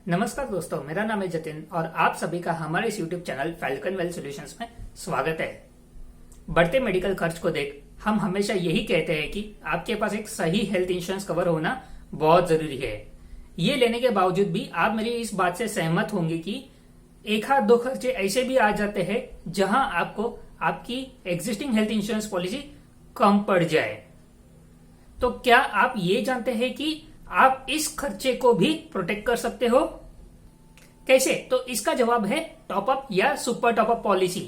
नमस्कार दोस्तों, मेरा नाम है जतिन और आप सभी का हमारे इस YouTube channel falcon wealth solutions में स्वागत है। बढ़ते मेडिकल खर्च को देख हम हमेशा यही कहते हैं कि आपके पास एक सही हेल्थ इंश्योरेंस कवर होना बहुत जरूरी है। ये लेने के बावजूद भी आप मेरी इस बात से सहमत होंगे कि एक हाथ दो खर्चे ऐसे भी आ जाते हैं जहां आपको आपकी एग्जिस्टिंग हेल्थ इंश्योरेंस पॉलिसी कम पड़ जाए। तो क्या आप ये जानते हैं कि आप इस खर्चे को भी प्रोटेक्ट कर सकते हो? कैसे? तो इसका जवाब है टॉपअप या सुपर टॉपअप पॉलिसी।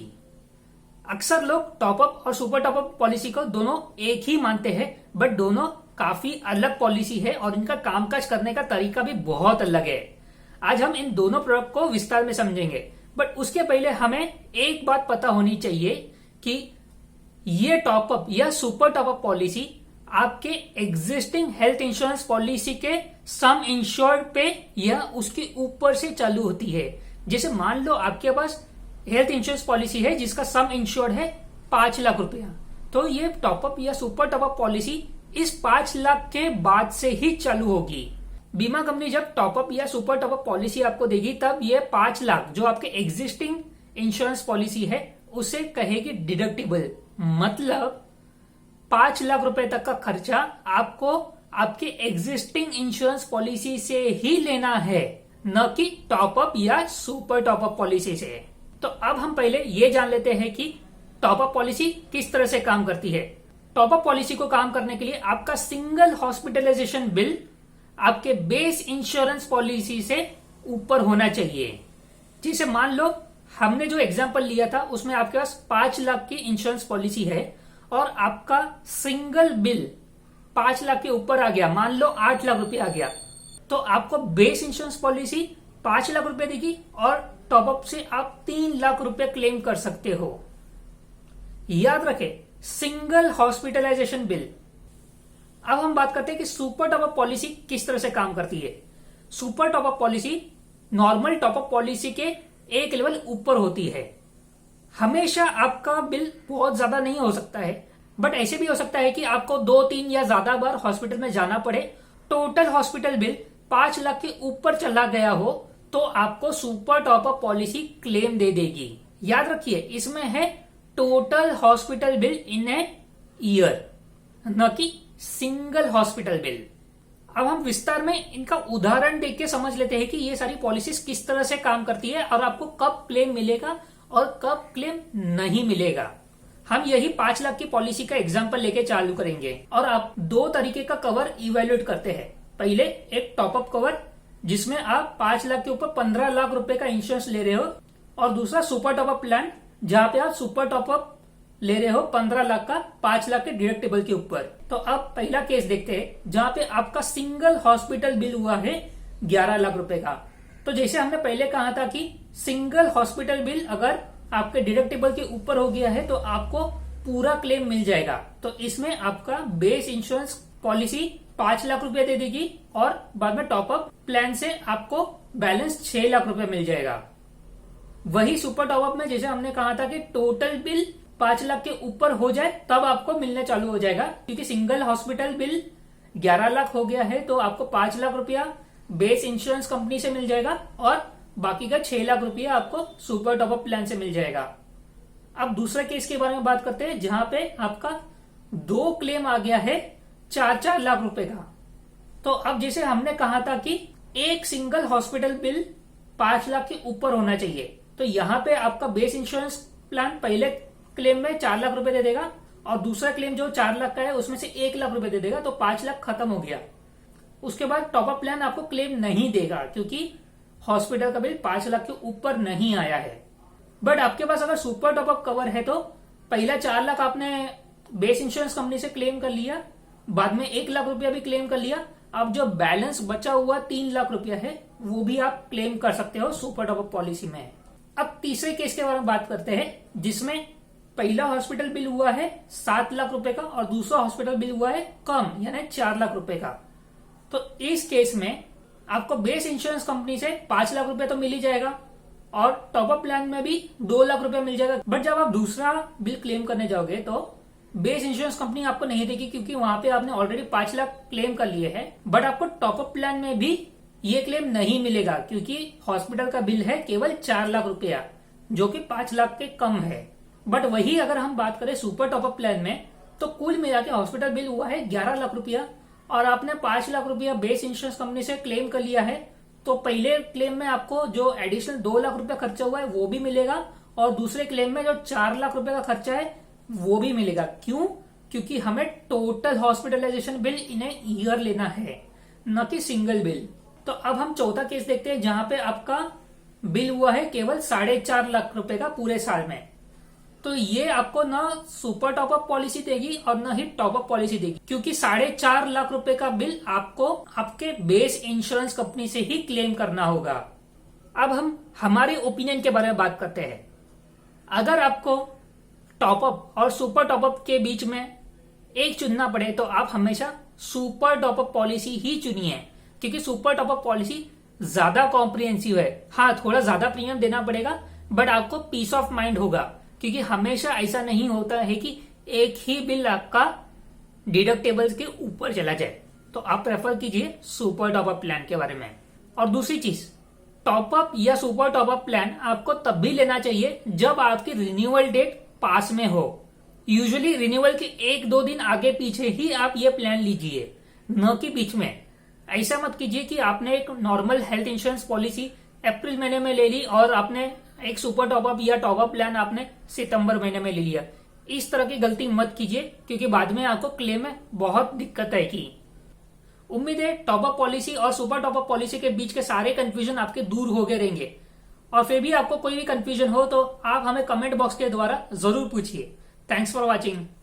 अक्सर लोग टॉपअप और सुपर टॉपअप पॉलिसी को दोनों एक ही मानते हैं, बट दोनों काफी अलग पॉलिसी है और इनका कामकाज करने का तरीका भी बहुत अलग है। आज हम इन दोनों प्रोडक्ट को विस्तार में समझेंगे, बट उसके पहले हमें एक बात पता होनी चाहिए कि ये टॉपअप या सुपर टॉपअप पॉलिसी आपके एग्जिस्टिंग हेल्थ इंश्योरेंस पॉलिसी के सम इंश्योर्ड पे या उसके ऊपर से चालू होती है। जैसे मान लो आपके पास हेल्थ इंश्योरेंस पॉलिसी है जिसका सम इंश्योर्ड है 5 लाख रुपया, तो ये टॉपअप या सुपर टॉपअप पॉलिसी इस 5 लाख के बाद से ही चालू होगी। बीमा कंपनी जब टॉपअप या सुपर टॉपअप पॉलिसी आपको देगी तब ये 5 लाख जो आपके एग्जिस्टिंग इंश्योरेंस पॉलिसी है उसे कहेगी डिडक्टिबल। मतलब 5 लाख रुपए तक का खर्चा आपको आपके एग्जिस्टिंग इंश्योरेंस पॉलिसी से ही लेना है, न कि टॉपअप या सुपर टॉपअप पॉलिसी से। तो अब हम पहले ये जान लेते हैं कि टॉपअप पॉलिसी किस तरह से काम करती है। टॉपअप पॉलिसी को काम करने के लिए आपका सिंगल हॉस्पिटलाइजेशन बिल आपके बेस इंश्योरेंस पॉलिसी से ऊपर होना चाहिए। जैसे मान लो हमने जो एग्जांपल लिया था उसमें आपके पास 5 लाख की इंश्योरेंस पॉलिसी है और आपका सिंगल बिल 5 लाख के ऊपर आ गया, मान लो 8 लाख रुपए आ गया, तो आपको बेस इंश्योरेंस पॉलिसी 5 लाख रुपए देगी और टॉपअप से आप 3 लाख रुपए क्लेम कर सकते हो। याद रखें, सिंगल हॉस्पिटलाइजेशन बिल। अब हम बात करते हैं कि सुपर टॉपअप पॉलिसी किस तरह से काम करती है। Super top up policy normal top up policy के एक लेवल ऊपर होती है। हमेशा आपका बिल बहुत ज्यादा नहीं हो सकता है, बट ऐसे भी हो सकता है कि आपको 2-3 या ज्यादा बार हॉस्पिटल में जाना पड़े। टोटल हॉस्पिटल बिल 5 लाख के ऊपर चला गया हो तो आपको सुपर टॉपअप पॉलिसी क्लेम दे देगी। याद रखिए, इसमें है total hospital bill in a year, न कि सिंगल हॉस्पिटल बिल। अब हम विस्तार में इनका उदाहरण देख के समझ लेते हैं कि ये सारी पॉलिसीज किस तरह से काम करती है और आपको कब क्लेम मिलेगा और कब क्लेम नहीं मिलेगा। हम यही 5 लाख की पॉलिसी का एग्जांपल लेके चालू करेंगे और आप 2 तरीके का कवर इवेल्युएट करते हैं। पहले एक टॉपअप कवर जिसमें आप 5 लाख के ऊपर 15 लाख रुपए का इंश्योरेंस ले रहे हो, और दूसरा सुपर टॉपअप प्लान जहां पे आप सुपर टॉपअप ले रहे हो 15 लाख का 5 लाख के डिडक्टिबल के ऊपर। तो अब पहला केस देखते हैं जहां पे आपका सिंगल हॉस्पिटल बिल हुआ है 11 लाख रुपए का। तो जैसे हमने पहले कहा था कि सिंगल हॉस्पिटल बिल अगर आपके डिडक्टिबल के ऊपर हो गया है तो आपको पूरा क्लेम मिल जाएगा। तो इसमें आपका बेस इंश्योरेंस पॉलिसी 5 लाख रुपए दे देगी और बाद में टॉपअप प्लान से आपको बैलेंस 6 लाख रुपए मिल जाएगा। वही सुपर टॉपअप में जैसे हमने कहा था कि टोटल बिल 5 लाख के ऊपर हो जाए तब आपको मिलने चालू हो जाएगा, क्योंकि सिंगल हॉस्पिटल बिल 11 लाख हो गया है तो आपको 5 लाख रुपया बेस इंश्योरेंस कंपनी से मिल जाएगा और बाकी का 6 लाख रुपया आपको सुपर टॉपअप प्लान से मिल जाएगा। अब दूसरे केस के बारे में बात करते हैं जहां पे आपका 2 क्लेम आ गया है 4-4 लाख रुपए का। तो अब जैसे हमने कहा था कि एक सिंगल हॉस्पिटल बिल 5 लाख के ऊपर होना चाहिए, तो यहाँ पे आपका बेस इंश्योरेंस प्लान पहले क्लेम में 4 लाख रुपए दे देगा और दूसरा क्लेम जो 4 लाख का है उसमें से 1 लाख रुपए दे देगा, तो 5 लाख खत्म हो गया। उसके बाद टॉपअप प्लान आपको क्लेम नहीं देगा क्योंकि हॉस्पिटल का बिल 5 लाख के ऊपर नहीं आया है। बट आपके पास अगर सुपर टॉपअप कवर है तो पहला 4 लाख आपने बेस इंश्योरेंस कंपनी से क्लेम कर लिया, बाद में 1 लाख रुपया भी क्लेम कर लिया। अब जो बैलेंस बचा हुआ 3 लाख रुपया है वो भी आप क्लेम कर सकते हो सुपर टॉपअप पॉलिसी में। अब तीसरे केस के बारे में बात करते हैं जिसमें पहला हॉस्पिटल बिल हुआ है 7 लाख रुपए का और दूसरा हॉस्पिटल बिल हुआ है कम यानी 4 लाख रुपए का। तो इस केस में आपको बेस इंश्योरेंस कंपनी से 5 लाख रुपए तो मिल ही जाएगा और टॉपअप प्लान में भी 2 लाख रुपए मिल जाएगा। बट जब आप दूसरा बिल क्लेम करने जाओगे तो बेस इंश्योरेंस कंपनी आपको नहीं देगी क्योंकि वहां पे आपने ऑलरेडी 5 लाख क्लेम कर लिए हैं। बट आपको टॉपअप प्लान में भी ये क्लेम नहीं मिलेगा क्योंकि हॉस्पिटल का बिल है केवल 4 लाख रुपया, जो कि 5 लाख के कम है। बट वही अगर हम बात करें सुपर टॉपअप प्लान में, तो कुल मिला के हॉस्पिटल बिल हुआ है 11 लाख रुपया और आपने 5 लाख रुपया बेस इंश्योरेंस कंपनी से क्लेम कर लिया है। तो पहले क्लेम में आपको जो एडिशनल 2 लाख रुपया खर्चा हुआ है वो भी मिलेगा और दूसरे क्लेम में जो 4 लाख रुपए का खर्चा है वो भी मिलेगा। क्यों? क्योंकि हमें टोटल हॉस्पिटलाइजेशन बिल इन्हें ईयर लेना है, न कि सिंगल बिल। तो अब हम चौथा केस देखते हैं जहां पे आपका बिल हुआ है केवल 4.5 लाख रुपए का पूरे साल में। तो ये आपको ना सुपर टॉपअप पॉलिसी देगी और न ही टॉपअप पॉलिसी देगी, क्योंकि 4.5 लाख रुपए का बिल आपको आपके बेस इंश्योरेंस कंपनी से ही क्लेम करना होगा। अब हम हमारे ओपिनियन के बारे में बात करते हैं। अगर आपको टॉपअप और सुपर टॉपअप के बीच में एक चुनना पड़े तो आप हमेशा सुपर टॉपअप पॉलिसी ही चुनिए, क्योंकि सुपर टॉपअप पॉलिसी ज्यादा कॉम्प्रिहेंसिव है। हाँ, थोड़ा ज्यादा प्रीमियम देना पड़ेगा बट आपको पीस ऑफ माइंड होगा, क्योंकि हमेशा ऐसा नहीं होता है कि एक ही बिल आपका डिडक्टेबल्स के ऊपर चला जाए। तो आप प्रेफर कीजिए सुपर टॉपअप प्लान के बारे में। और दूसरी चीज, टॉपअप या सुपर टॉपअप प्लान आपको तब भी लेना चाहिए जब आपकी रिन्यूअल डेट पास में हो। यूजुअली रिन्यूअल के 1-2 दिन आगे पीछे ही आप ये प्लान लीजिए, न कि बीच में। ऐसा मत कीजिए कि आपने एक नॉर्मल हेल्थ इंश्योरेंस पॉलिसी अप्रैल महीने में ले ली और आपने एक सुपर टॉपअप या टॉपअप प्लान आपने सितंबर महीने में ले लिया। इस तरह की गलती मत कीजिए, क्योंकि बाद में आपको क्लेम में बहुत दिक्कत आएगी। उम्मीद है टॉपअप पॉलिसी और सुपर टॉपअप पॉलिसी के बीच के सारे कंफ्यूजन आपके दूर हो गए रहेंगे। और फिर भी आपको कोई भी कंफ्यूजन हो तो आप हमें कमेंट बॉक्स के द्वारा जरूर पूछिए। Thanks for watching.